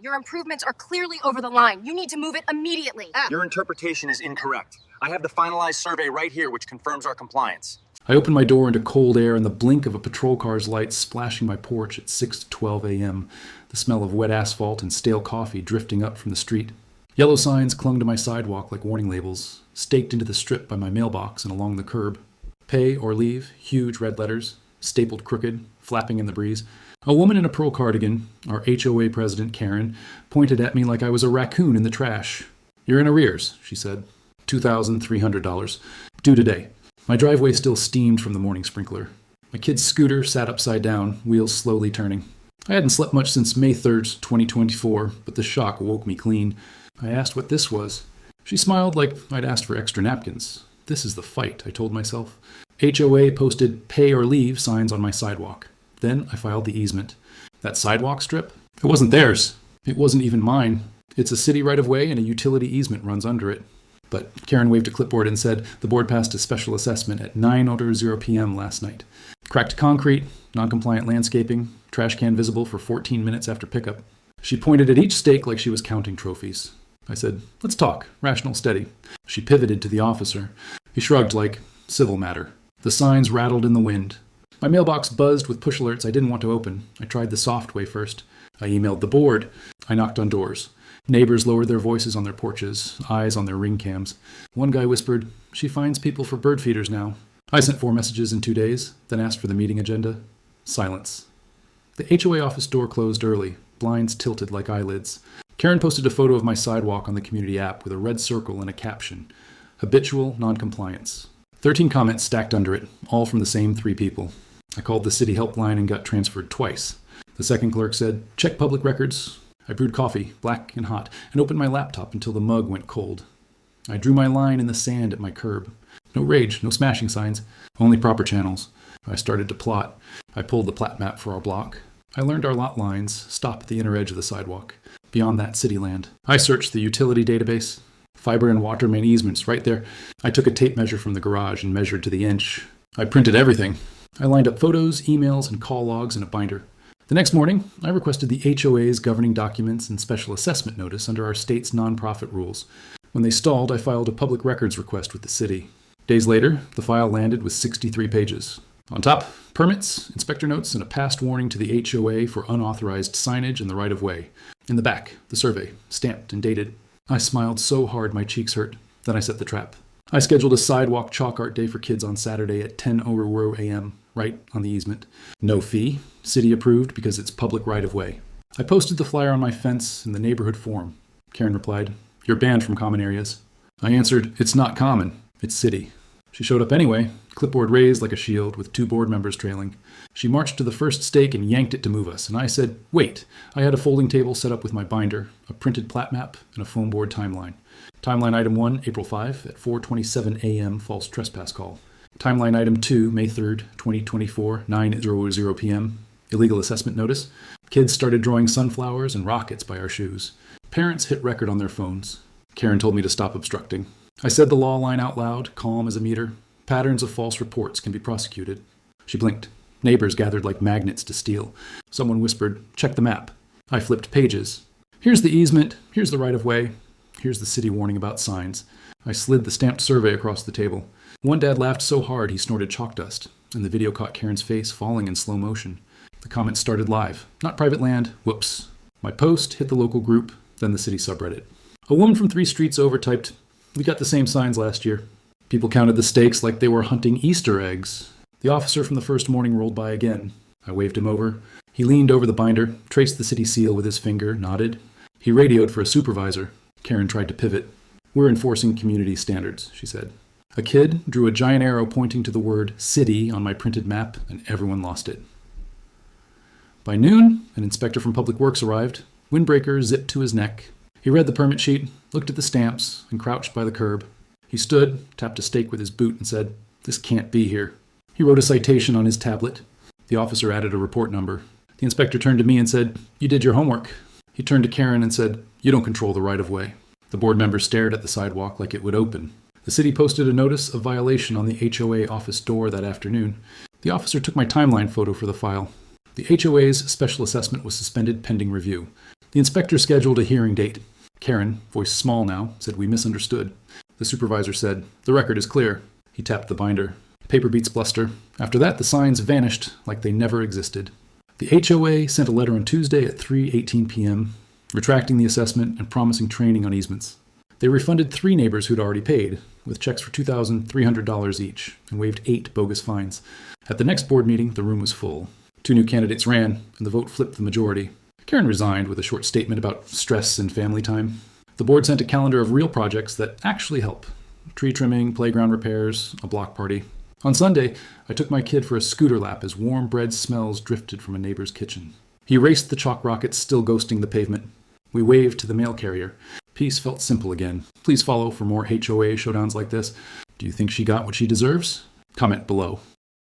Your improvements are clearly over the line. You need to move it immediately. Your interpretation is incorrect. I have the finalized survey right here, which confirms our compliance. I opened my door into cold air in the blink of a patrol car's lights splashing my porch at 6:12 a.m., the smell of wet asphalt and stale coffee drifting up from the street. Yellow signs clung to my sidewalk like warning labels, staked into the strip by my mailbox and along the curb. Pay or leave, huge red letters, stapled crooked, flapping in the breeze. A woman in a pearl cardigan, our HOA president, Karen, pointed at me like I was a raccoon in the trash. "You're in arrears," she said. $2,300. Due today. My driveway still steamed from the morning sprinkler. My kid's scooter sat upside down, wheels slowly turning. I hadn't slept much since May 3rd, 2024, but the shock woke me clean. I asked what this was. She smiled like I'd asked for extra napkins. This is the fight, I told myself. HOA posted pay or leave signs on my sidewalk. Then I filed the easement. That sidewalk strip? It wasn't theirs. It wasn't even mine. It's a city right-of-way and a utility easement runs under it. But Karen waved a clipboard and said the board passed a special assessment at 9:00 p.m. last night. Cracked concrete, non-compliant landscaping, trash can visible for 14 minutes after pickup. She pointed at each stake like she was counting trophies. I said, "Let's talk, rational, steady." She pivoted to the officer. He shrugged like, "Civil matter." The signs rattled in the wind. My mailbox buzzed with push alerts I didn't want to open. I tried the soft way first. I emailed the board. I knocked on doors. Neighbors lowered their voices on their porches, eyes on their ring cams. One guy whispered, "She finds people for bird feeders now." I sent 4 messages in 2 days, then asked for the meeting agenda. Silence. The HOA office door closed early, blinds tilted like eyelids. Karen posted a photo of my sidewalk on the community app with a red circle and a caption, "Habitual noncompliance." 13 comments stacked under it, all from the same 3 people. I called the city helpline and got transferred twice. The second clerk said, "Check public records." I brewed coffee, black and hot, and opened my laptop until the mug went cold. I drew my line in the sand at my curb. No rage, no smashing signs, only proper channels. I started to plot. I pulled the plat map for our block. I learned our lot lines stop at the inner edge of the sidewalk. Beyond that, city land. I searched the utility database. Fiber and water main easements right there. I took a tape measure from the garage and measured to the inch. I printed everything. I lined up photos, emails, and call logs in a binder. The next morning, I requested the HOA's governing documents and special assessment notice under our state's nonprofit rules. When they stalled, I filed a public records request with the city. Days later, the file landed with 63 pages. On top, permits, inspector notes, and a past warning to the HOA for unauthorized signage in the right-of-way. In the back, the survey, stamped and dated. I smiled so hard my cheeks hurt. Then I set the trap. I scheduled a sidewalk chalk art day for kids on Saturday at 10:00 a.m., right on the easement. No fee, city approved because it's public right-of-way. I posted the flyer on my fence in the neighborhood forum. Karen replied, "You're banned from common areas." I answered, "It's not common, it's city." She showed up anyway, clipboard raised like a shield with 2 board members trailing. She marched to the first stake and yanked it to move us, and I said, "Wait." I had a folding table set up with my binder, a printed plat map, and a foam board timeline. Timeline item 1, April 5, at 4:27 a.m., false trespass call. Timeline item 2, May 3rd, 2024, 9:00 p.m., illegal assessment notice. Kids started drawing sunflowers and rockets by our shoes. Parents hit record on their phones. Karen told me to stop obstructing. I said the law line out loud, calm as a meter. Patterns of false reports can be prosecuted. She blinked. Neighbors gathered like magnets to steal. Someone whispered, "Check the map." I flipped pages. Here's the easement, here's the right-of-way, here's the city warning about signs. I slid the stamped survey across the table. One dad laughed so hard he snorted chalk dust, and the video caught Karen's face falling in slow motion. The comments started live. Not private land, whoops. My post hit the local group, then the city subreddit. A woman from 3 streets over typed, "We got the same signs last year." People counted the stakes like they were hunting Easter eggs. The officer from the first morning rolled by again. I waved him over. He leaned over the binder, traced the city seal with his finger, nodded. He radioed for a supervisor. Karen tried to pivot. "We're enforcing community standards," she said. A kid drew a giant arrow pointing to the word city on my printed map, and everyone lost it. By noon, an inspector from Public Works arrived, windbreaker zipped to his neck. He read the permit sheet, looked at the stamps, and crouched by the curb. He stood, tapped a stake with his boot, and said, "This can't be here." He wrote a citation on his tablet. The officer added a report number. The inspector turned to me and said, "You did your homework." He turned to Karen and said, "You don't control the right-of-way." The board member stared at the sidewalk like it would open. The city posted a notice of violation on the HOA office door that afternoon. The officer took my timeline photo for the file. The HOA's special assessment was suspended pending review. The inspector scheduled a hearing date. Karen, voice small now, said we misunderstood. The supervisor said, "The record is clear." He tapped the binder. Paper beats bluster. After that, the signs vanished like they never existed. The HOA sent a letter on Tuesday at 3:18 p.m., retracting the assessment and promising training on easements. They refunded 3 neighbors who'd already paid, with checks for $2,300 each, and waived 8 bogus fines. At the next board meeting, the room was full. 2 new candidates ran, and the vote flipped the majority. Karen resigned with a short statement about stress and family time. The board sent a calendar of real projects that actually help. Tree trimming, playground repairs, a block party. On Sunday, I took my kid for a scooter lap as warm bread smells drifted from a neighbor's kitchen. He raced the chalk rockets still ghosting the pavement. We waved to the mail carrier. Peace felt simple again. Please follow for more HOA showdowns like this. Do you think she got what she deserves? Comment below.